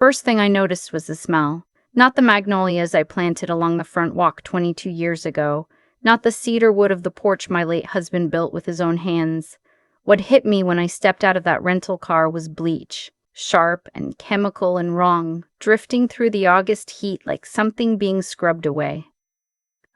First thing I noticed was the smell. Not the magnolias I planted along the front walk 22 years ago. Not the cedar wood of the porch my late husband built with his own hands. What hit me when I stepped out of that rental car was bleach. Sharp and chemical and wrong, drifting through the August heat like something being scrubbed away.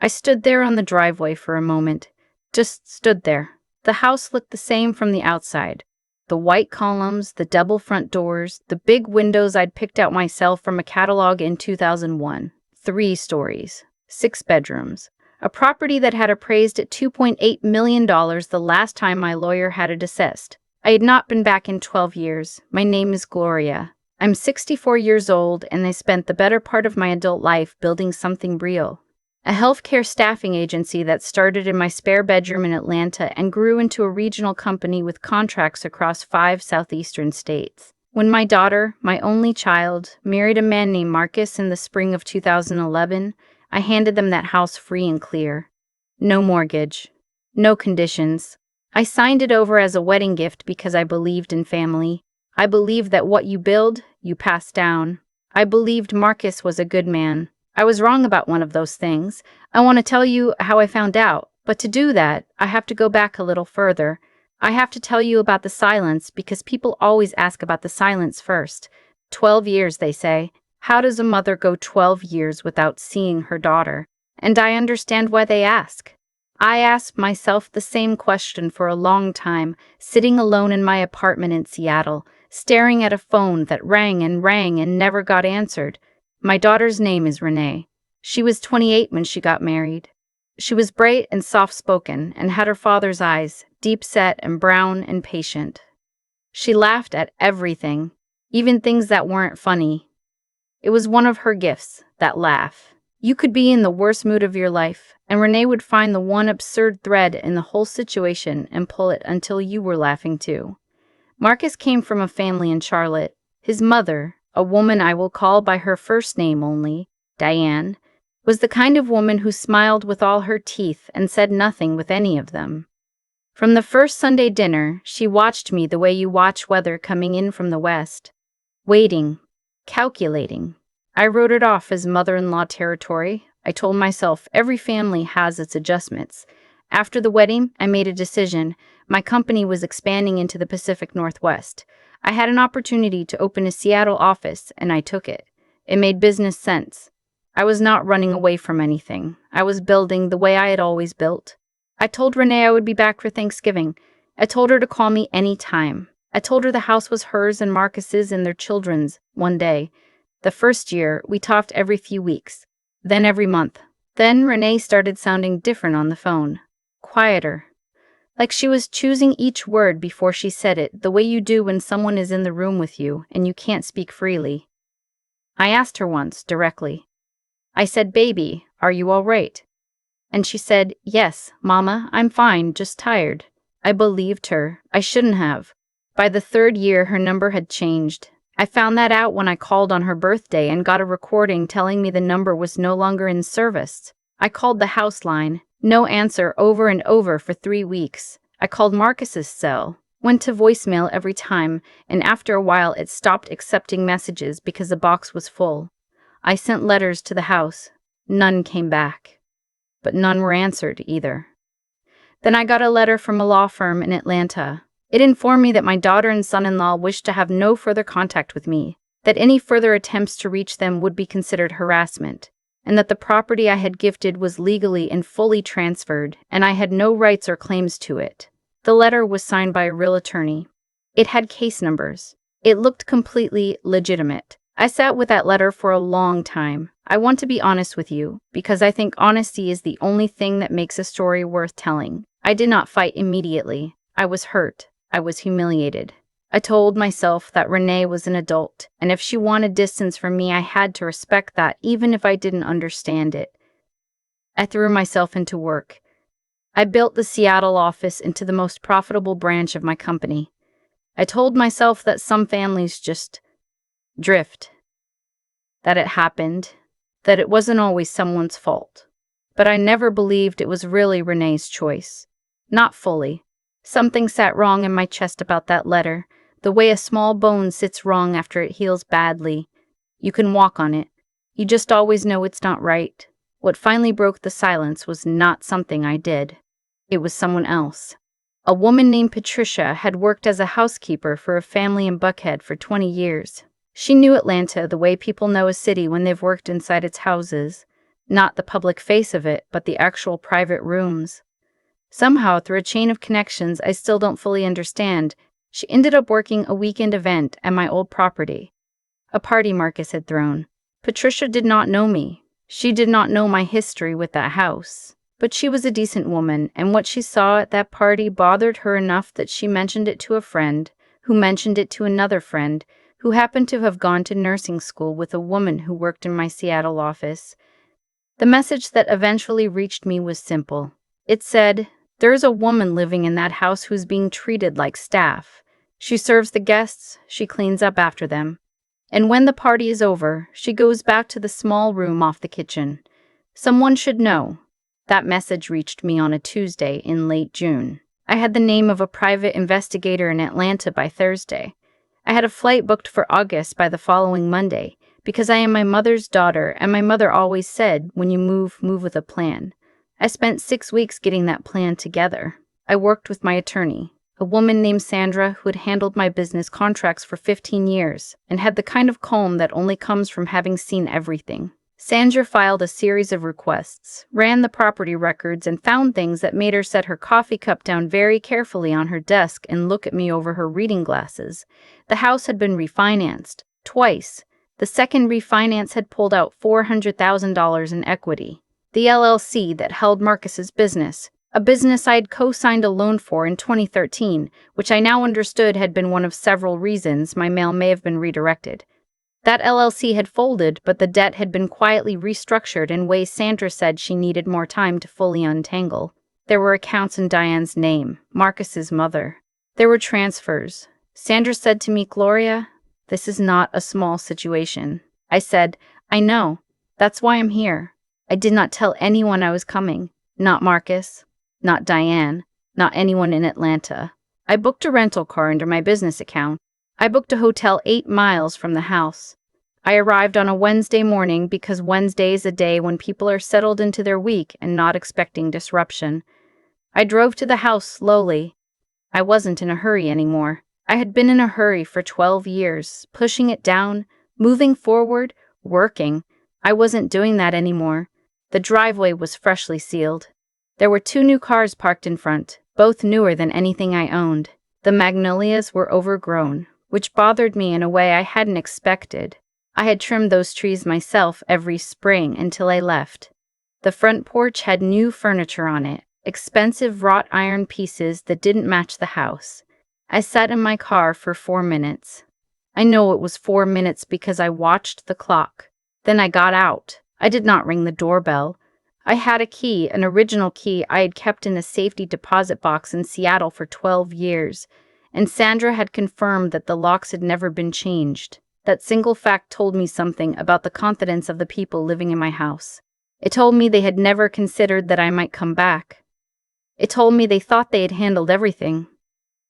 I stood there on the driveway for a moment. Just stood there. The house looked the same from the outside. The white columns, the double front doors, the big windows I'd picked out myself from a catalog in 2001. 3 stories, 6 bedrooms. A property that had appraised at $2.8 million the last time my lawyer had it assessed. I had not been back in 12 years. My name is Gloria. I'm 64 years old, and I spent the better part of my adult life building something real. A healthcare staffing agency that started in my spare bedroom in Atlanta and grew into a regional company with contracts across 5 southeastern states. When my daughter, my only child, married a man named Marcus in the spring of 2011, I handed them that house free and clear. No mortgage. No conditions. I signed it over as a wedding gift because I believed in family. I believed that what you build, you pass down. I believed Marcus was a good man. I was wrong about one of those things. I want to tell you how I found out, but to do that, I have to go back a little further. I have to tell you about the silence because people always ask about the silence first. 12 years, they say. How does a mother go 12 years without seeing her daughter? And I understand why they ask. I asked myself the same question for a long time, sitting alone in my apartment in Seattle, staring at a phone that rang and never got answered. My daughter's name is Renee. She was 28 when she got married. She was bright and soft-spoken and had her father's eyes, deep-set and brown and patient. She laughed at everything, even things that weren't funny. It was one of her gifts, that laugh. You could be in the worst mood of your life, and Renee would find the one absurd thread in the whole situation and pull it until you were laughing too. Marcus came from a family in Charlotte. His mother, a woman I will call by her first name only, Diane, was the kind of woman who smiled with all her teeth and said nothing with any of them. From the first Sunday dinner, she watched me the way you watch weather coming in from the west. Waiting. Calculating. I wrote it off as mother-in-law territory. I told myself every family has its adjustments. After the wedding, I made a decision. My company was expanding into the Pacific Northwest. I had an opportunity to open a Seattle office, and I took it. It made business sense. I was not running away from anything. I was building the way I had always built. I told Renee I would be back for Thanksgiving. I told her to call me any time. I told her the house was hers and Marcus's and their children's one day. The first year, we talked every few weeks, then every month. Then Renee started sounding different on the phone. Quieter. Like she was choosing each word before she said it, the way you do when someone is in the room with you and you can't speak freely. I asked her once, directly. I said, "Baby, are you all right?" And she said, "Yes, Mama, I'm fine, just tired." I believed her. I shouldn't have. By the 3rd year, her number had changed. I found that out when I called on her birthday and got a recording telling me the number was no longer in service. I called the house line. No answer over and over for 3 weeks. I called Marcus's cell. Went to voicemail every time, and after a while it stopped accepting messages because the box was full. I sent letters to the house. None came back. But none were answered either. Then I got a letter from a law firm in Atlanta. It informed me that my daughter and son-in-law wished to have no further contact with me, that any further attempts to reach them would be considered harassment, and that the property I had gifted was legally and fully transferred, and I had no rights or claims to it. The letter was signed by a real attorney. It had case numbers. It looked completely legitimate. I sat with that letter for a long time. I want to be honest with you, because I think honesty is the only thing that makes a story worth telling. I did not fight immediately. I was hurt. I was humiliated. I told myself that Renee was an adult, and if she wanted distance from me, I had to respect that, even if I didn't understand it. I threw myself into work. I built the Seattle office into the most profitable branch of my company. I told myself that some families just drift, that it happened, that it wasn't always someone's fault. But I never believed it was really Renee's choice. Not fully. Something sat wrong in my chest about that letter, the way a small bone sits wrong after it heals badly. You can walk on it. You just always know it's not right. What finally broke the silence was not something I did. It was someone else. A woman named Patricia had worked as a housekeeper for a family in Buckhead for 20 years. She knew Atlanta the way people know a city when they've worked inside its houses. Not the public face of it, but the actual private rooms. Somehow, through a chain of connections I still don't fully understand, she ended up working a weekend event at my old property. A party Marcus had thrown. Patricia did not know me. She did not know my history with that house. But she was a decent woman, and what she saw at that party bothered her enough that she mentioned it to a friend, who mentioned it to another friend, who happened to have gone to nursing school with a woman who worked in my Seattle office. The message that eventually reached me was simple. It said, "There's a woman living in that house who's being treated like staff. She serves the guests, she cleans up after them. And when the party is over, she goes back to the small room off the kitchen. Someone should know." That message reached me on a Tuesday in late June. I had the name of a private investigator in Atlanta by Thursday. I had a flight booked for August by the following Monday, because I am my mother's daughter, and my mother always said, when you move with a plan. I spent 6 weeks getting that plan together. I worked with my attorney, a woman named Sandra who had handled my business contracts for 15 years and had the kind of calm that only comes from having seen everything. Sandra filed a series of requests, ran the property records, and found things that made her set her coffee cup down very carefully on her desk and look at me over her reading glasses. The house had been refinanced, twice. The second refinance had pulled out $400,000 in equity. The LLC that held Marcus's business, a business I'd co-signed a loan for in 2013, which I now understood had been one of several reasons my mail may have been redirected. That LLC had folded, but the debt had been quietly restructured in ways Sandra said she needed more time to fully untangle. There were accounts in Diane's name, Marcus's mother. There were transfers. Sandra said to me, "Gloria, this is not a small situation." I said, "I know. That's why I'm here." I did not tell anyone I was coming. Not Marcus, not Diane, not anyone in Atlanta. I booked a rental car under my business account. I booked a hotel 8 miles from the house. I arrived on a Wednesday morning because Wednesday is a day when people are settled into their week and not expecting disruption. I drove to the house slowly. I wasn't in a hurry anymore. I had been in a hurry for 12 years, pushing it down, moving forward, working. I wasn't doing that anymore. The driveway was freshly sealed. There were 2 new cars parked in front, both newer than anything I owned. The magnolias were overgrown, which bothered me in a way I hadn't expected. I had trimmed those trees myself every spring until I left. The front porch had new furniture on it, expensive wrought iron pieces that didn't match the house. I sat in my car for 4 minutes. I know it was 4 minutes because I watched the clock. Then I got out. I did not ring the doorbell. I had a key, an original key I had kept in a safety deposit box in Seattle for 12 years. And Sandra had confirmed that the locks had never been changed. That single fact told me something about the confidence of the people living in my house. It told me they had never considered that I might come back. It told me they thought they had handled everything.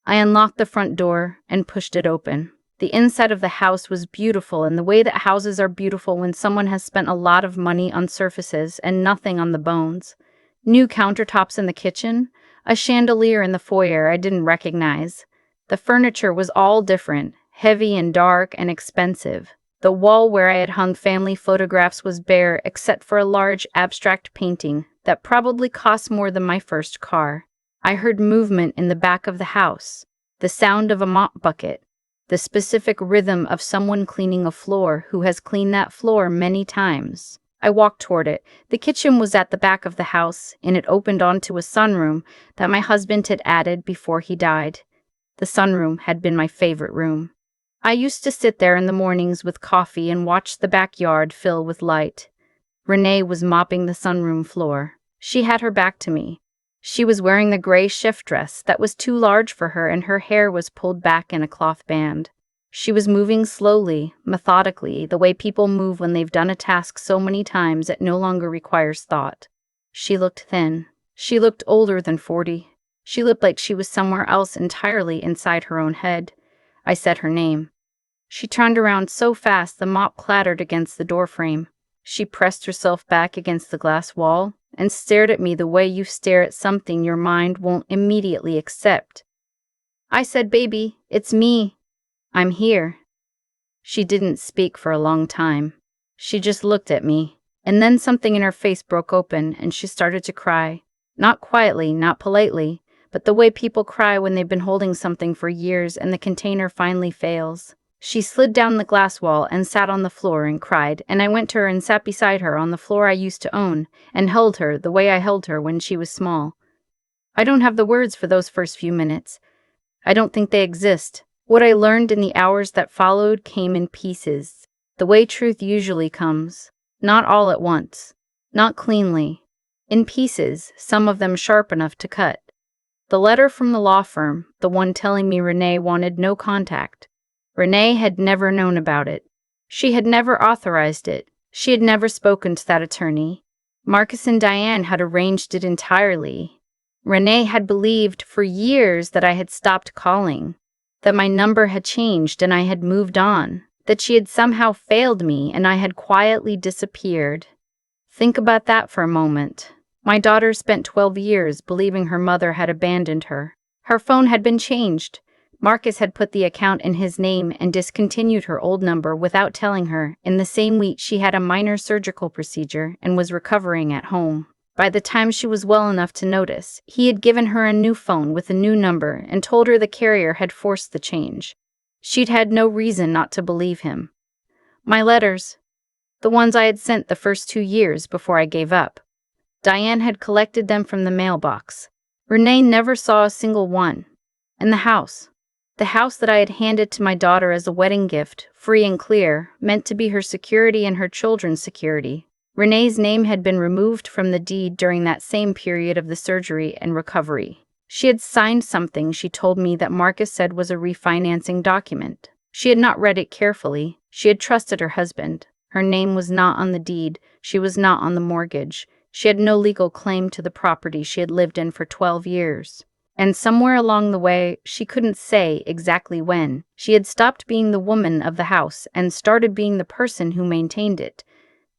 I unlocked the front door and pushed it open. The inside of the house was beautiful in the way that houses are beautiful when someone has spent a lot of money on surfaces and nothing on the bones. New countertops in the kitchen, a chandelier in the foyer I didn't recognize. The furniture was all different, heavy and dark and expensive. The wall where I had hung family photographs was bare except for a large abstract painting that probably cost more than my first car. I heard movement in the back of the house, the sound of a mop bucket, the specific rhythm of someone cleaning a floor who has cleaned that floor many times. I walked toward it. The kitchen was at the back of the house, and it opened onto a sunroom that my husband had added before he died. The sunroom had been my favorite room. I used to sit there in the mornings with coffee and watch the backyard fill with light. Renee was mopping the sunroom floor. She had her back to me. She was wearing the gray shift dress that was too large for her, and her hair was pulled back in a cloth band. She was moving slowly, methodically, the way people move when they've done a task so many times it no longer requires thought. She looked thin. She looked older than 40. She looked like she was somewhere else entirely inside her own head. I said her name. She turned around so fast the mop clattered against the doorframe. She pressed herself back against the glass wall and stared at me the way you stare at something your mind won't immediately accept. I said, "Baby, it's me. I'm here." She didn't speak for a long time. She just looked at me, and then something in her face broke open and she started to cry. Not quietly, not politely, but the way people cry when they've been holding something for years and the container finally fails. She slid down the glass wall and sat on the floor and cried, and I went to her and sat beside her on the floor I used to own and held her the way I held her when she was small. I don't have the words for those first few minutes. I don't think they exist. What I learned in the hours that followed came in pieces, the way truth usually comes, not all at once, not cleanly, in pieces, some of them sharp enough to cut. The letter from the law firm, the one telling me Renee wanted no contact. Renee had never known about it. She had never authorized it. She had never spoken to that attorney. Marcus and Diane had arranged it entirely. Renee had believed for years that I had stopped calling, that my number had changed and I had moved on, that she had somehow failed me and I had quietly disappeared. Think about that for a moment. My daughter spent 12 years believing her mother had abandoned her. Her phone had been changed. Marcus had put the account in his name and discontinued her old number without telling her. In the same week, she had a minor surgical procedure and was recovering at home. By the time she was well enough to notice, he had given her a new phone with a new number and told her the carrier had forced the change. She'd had no reason not to believe him. My letters, the ones I had sent the first 2 years before I gave up, Diane had collected them from the mailbox. Renee never saw a single one. And the house that I had handed to my daughter as a wedding gift, free and clear, meant to be her security and her children's security. Renee's name had been removed from the deed during that same period of the surgery and recovery. She had signed something she told me that Marcus said was a refinancing document. She had not read it carefully. She had trusted her husband. Her name was not on the deed. She was not on the mortgage. She had no legal claim to the property she had lived in for 12 years. And somewhere along the way, she couldn't say exactly when, she had stopped being the woman of the house and started being the person who maintained it.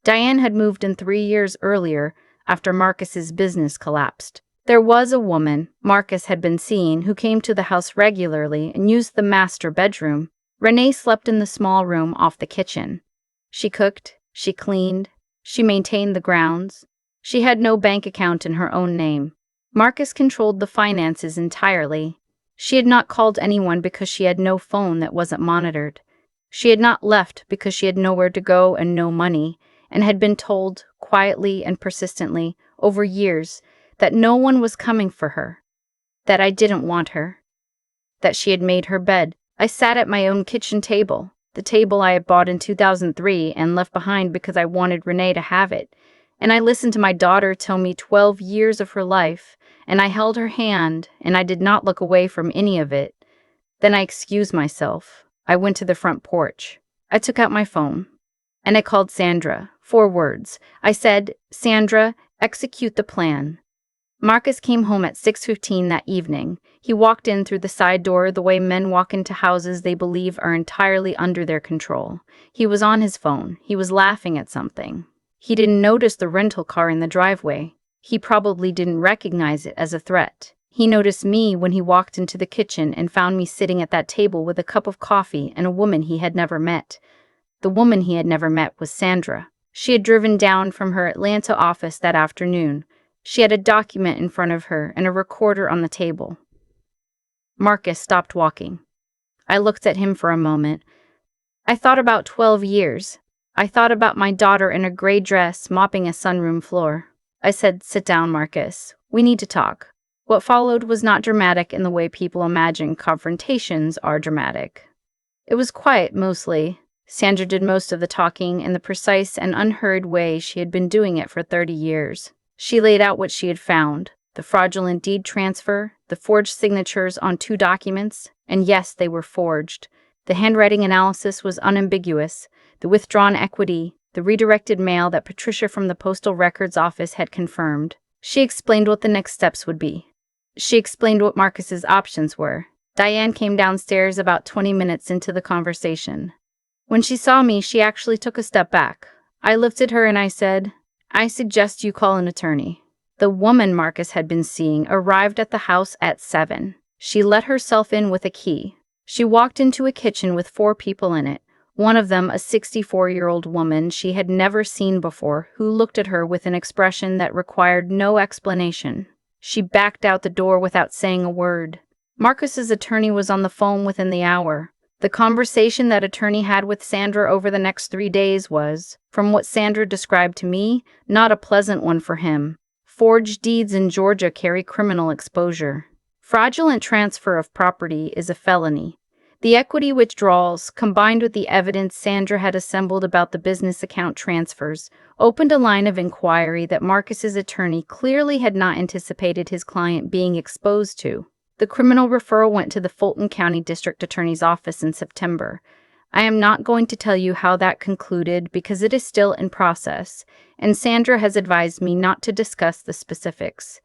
Diane had moved in 3 years earlier, after Marcus's business collapsed. There was a woman Marcus had been seeing who came to the house regularly and used the master bedroom. Renee slept in the small room off the kitchen. She cooked, she cleaned, she maintained the grounds. She had no bank account in her own name. Marcus controlled the finances entirely. She had not called anyone because she had no phone that wasn't monitored. She had not left because she had nowhere to go and no money, and had been told, quietly and persistently, over years, that no one was coming for her, that I didn't want her, that she had made her bed. I sat at my own kitchen table, the table I had bought in 2003 and left behind because I wanted Renee to have it, and I listened to my daughter tell me 12 years of her life, and I held her hand, and I did not look away from any of it. Then I excused myself. I went to the front porch. I took out my phone, and I called Sandra. 4 words. I said, "Sandra, execute the plan." Marcus came home at 6:15 that evening. He walked in through the side door the way men walk into houses they believe are entirely under their control. He was on his phone. He was laughing at something. He didn't notice the rental car in the driveway. He probably didn't recognize it as a threat. He noticed me when he walked into the kitchen and found me sitting at that table with a cup of coffee and a woman he had never met. The woman he had never met was Sandra. She had driven down from her Atlanta office that afternoon. She had a document in front of her and a recorder on the table. Marcus stopped walking. I looked at him for a moment. I thought about 12 years. I thought about my daughter in a gray dress mopping a sunroom floor. I said, "Sit down, Marcus. We need to talk." What followed was not dramatic in the way people imagine confrontations are dramatic. It was quiet, mostly. Sandra did most of the talking in the precise and unhurried way she had been doing it for 30 years. She laid out what she had found: the fraudulent deed transfer, the forged signatures on 2 documents, and yes, they were forged. The handwriting analysis was unambiguous, the withdrawn equity, the redirected mail that Patricia from the Postal Records Office had confirmed. She explained what the next steps would be. She explained what Marcus's options were. Diane came downstairs about 20 minutes into the conversation. When she saw me, she actually took a step back. I lifted her and I said, "I suggest you call an attorney." The woman Marcus had been seeing arrived at the house at 7. She let herself in with a key. She walked into a kitchen with 4 people in it, one of them a 64-year-old woman she had never seen before, who looked at her with an expression that required no explanation. She backed out the door without saying a word. Marcus's attorney was on the phone within the hour. The conversation that attorney had with Sandra over the next 3 days was, from what Sandra described to me, not a pleasant one for him. Forged deeds in Georgia carry criminal exposure. Fraudulent transfer of property is a felony. The equity withdrawals, combined with the evidence Sandra had assembled about the business account transfers, opened a line of inquiry that Marcus's attorney clearly had not anticipated his client being exposed to. The criminal referral went to the Fulton County District Attorney's Office in September. I am not going to tell you how that concluded because it is still in process, and Sandra has advised me not to discuss the specifics.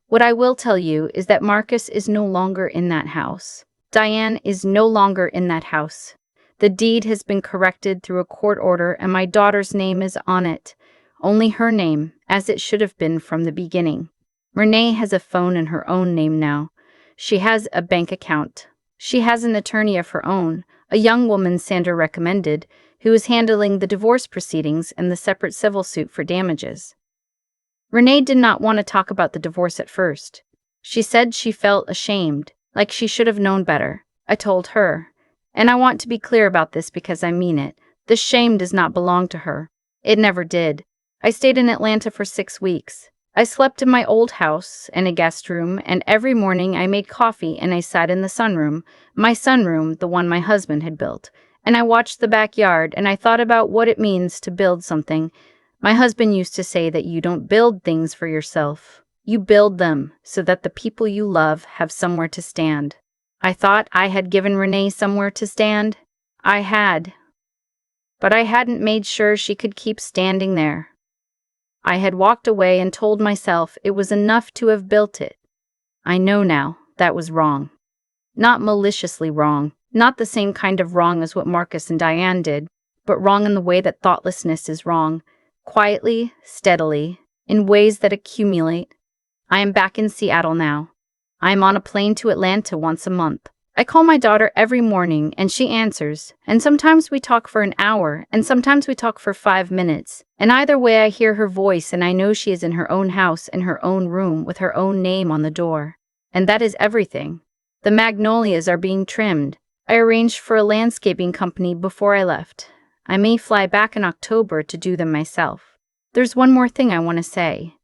What I will tell you is that Marcus is no longer in that house. Diane is no longer in that house. The deed has been corrected through a court order and my daughter's name is on it. Only her name, as it should have been from the beginning. Renee has a phone in her own name now. She has a bank account. She has an attorney of her own, a young woman Sandra recommended, who is handling the divorce proceedings and the separate civil suit for damages. Renee did not want to talk about the divorce at first. She said she felt ashamed, like she should have known better. I told her, and I want to be clear about this because I mean it, the shame does not belong to her. It never did. I stayed in Atlanta for 6 weeks. I slept in my old house and a guest room, and every morning I made coffee and I sat in the sunroom, my sunroom, the one my husband had built, and I watched the backyard and I thought about what it means to build something. My husband used to say that you don't build things for yourself. You build them so that the people you love have somewhere to stand. I thought I had given Renee somewhere to stand. I had. But I hadn't made sure she could keep standing there. I had walked away and told myself it was enough to have built it. I know now that was wrong. Not maliciously wrong, not the same kind of wrong as what Marcus and Diane did, but wrong in the way that thoughtlessness is wrong, quietly, steadily, in ways that accumulate. I am back in Seattle now. I am on a plane to Atlanta once a month. I call my daughter every morning and she answers, and sometimes we talk for an hour, and sometimes we talk for 5 minutes, and either way I hear her voice and I know she is in her own house in her own room with her own name on the door. And that is everything. The magnolias are being trimmed. I arranged for a landscaping company before I left. I may fly back in October to do them myself. There's one more thing I want to say.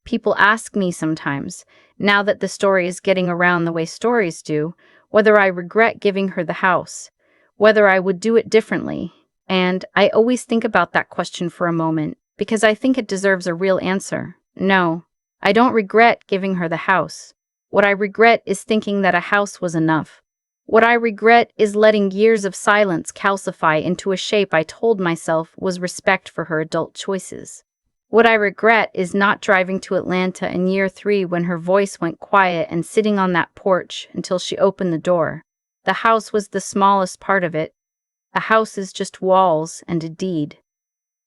People ask me sometimes, now that the story is getting around the way stories do, whether I regret giving her the house, whether I would do it differently, and I always think about that question for a moment, because I think it deserves a real answer. No, I don't regret giving her the house. What I regret is thinking that a house was enough. What I regret is letting years of silence calcify into a shape I told myself was respect for her adult choices. What I regret is not driving to Atlanta in year 3 when her voice went quiet and sitting on that porch until she opened the door. The house was the smallest part of it. A house is just walls and a deed.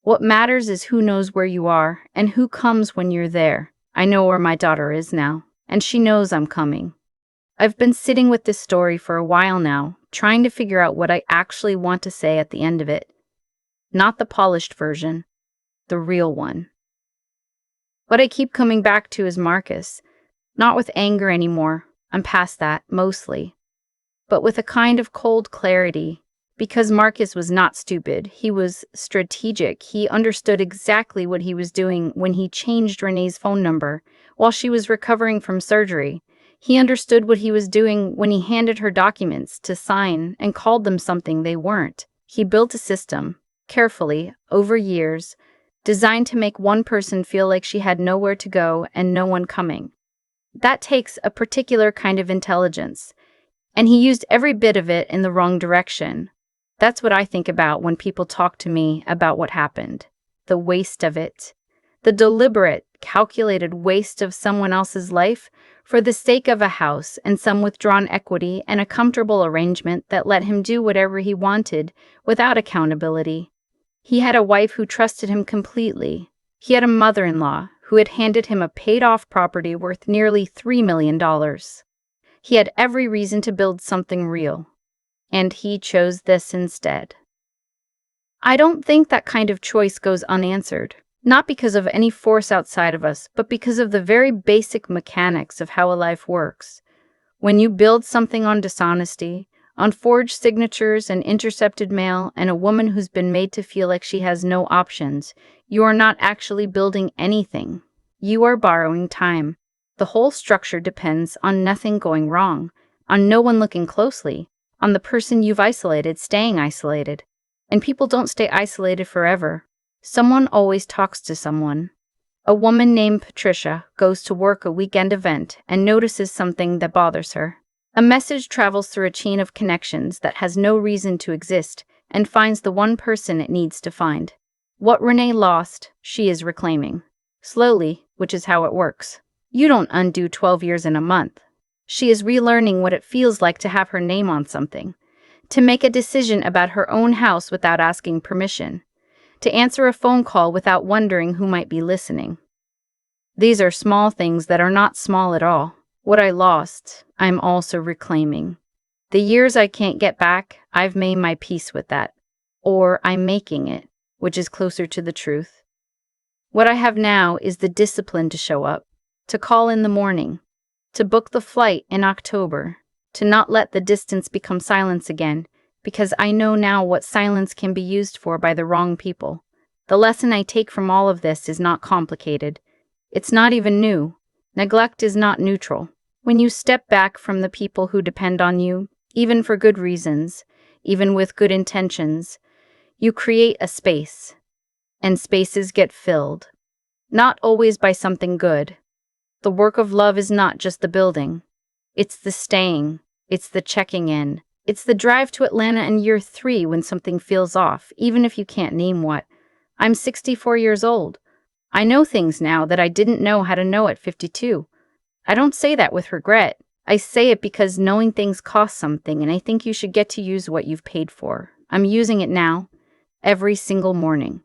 What matters is who knows where you are and who comes when you're there. I know where my daughter is now, and she knows I'm coming. I've been sitting with this story for a while now, trying to figure out what I actually want to say at the end of it. Not the polished version, the real one. What I keep coming back to is Marcus, not with anger anymore, I'm past that, mostly, but with a kind of cold clarity, because Marcus was not stupid, he was strategic, he understood exactly what he was doing when he changed Renee's phone number while she was recovering from surgery. He understood what he was doing when he handed her documents to sign and called them something they weren't. He built a system, carefully, over years, designed to make one person feel like she had nowhere to go and no one coming. That takes a particular kind of intelligence, and he used every bit of it in the wrong direction. That's what I think about when people talk to me about what happened. The waste of it. The deliberate, calculated waste of someone else's life for the sake of a house and some withdrawn equity and a comfortable arrangement that let him do whatever he wanted without accountability. He had a wife who trusted him completely. He had a mother-in-law who had handed him a paid-off property worth nearly $3 million. He had every reason to build something real, and he chose this instead. I don't think that kind of choice goes unanswered, not because of any force outside of us, but because of the very basic mechanics of how a life works. When you build something on dishonesty, on forged signatures and intercepted mail, and a woman who's been made to feel like she has no options, you are not actually building anything. You are borrowing time. The whole structure depends on nothing going wrong, on no one looking closely, on the person you've isolated staying isolated. And people don't stay isolated forever. Someone always talks to someone. A woman named Patricia goes to work a weekend event and notices something that bothers her. A message travels through a chain of connections that has no reason to exist and finds the one person it needs to find. What Renee lost, she is reclaiming. Slowly, which is how it works. You don't undo 12 years in a month. She is relearning what it feels like to have her name on something, to make a decision about her own house without asking permission, to answer a phone call without wondering who might be listening. These are small things that are not small at all. What I lost, I'm also reclaiming. The years I can't get back, I've made my peace with that. Or I'm making it, which is closer to the truth. What I have now is the discipline to show up, to call in the morning, to book the flight in October, to not let the distance become silence again, because I know now what silence can be used for by the wrong people. The lesson I take from all of this is not complicated. It's not even new. Neglect is not neutral. When you step back from the people who depend on you, even for good reasons, even with good intentions, you create a space. And spaces get filled. Not always by something good. The work of love is not just the building. It's the staying. It's the checking in. It's the drive to Atlanta in year 3 when something feels off, even if you can't name what. I'm 64 years old. I know things now that I didn't know how to know at 52. I don't say that with regret. I say it because knowing things costs something, and I think you should get to use what you've paid for. I'm using it now, every single morning.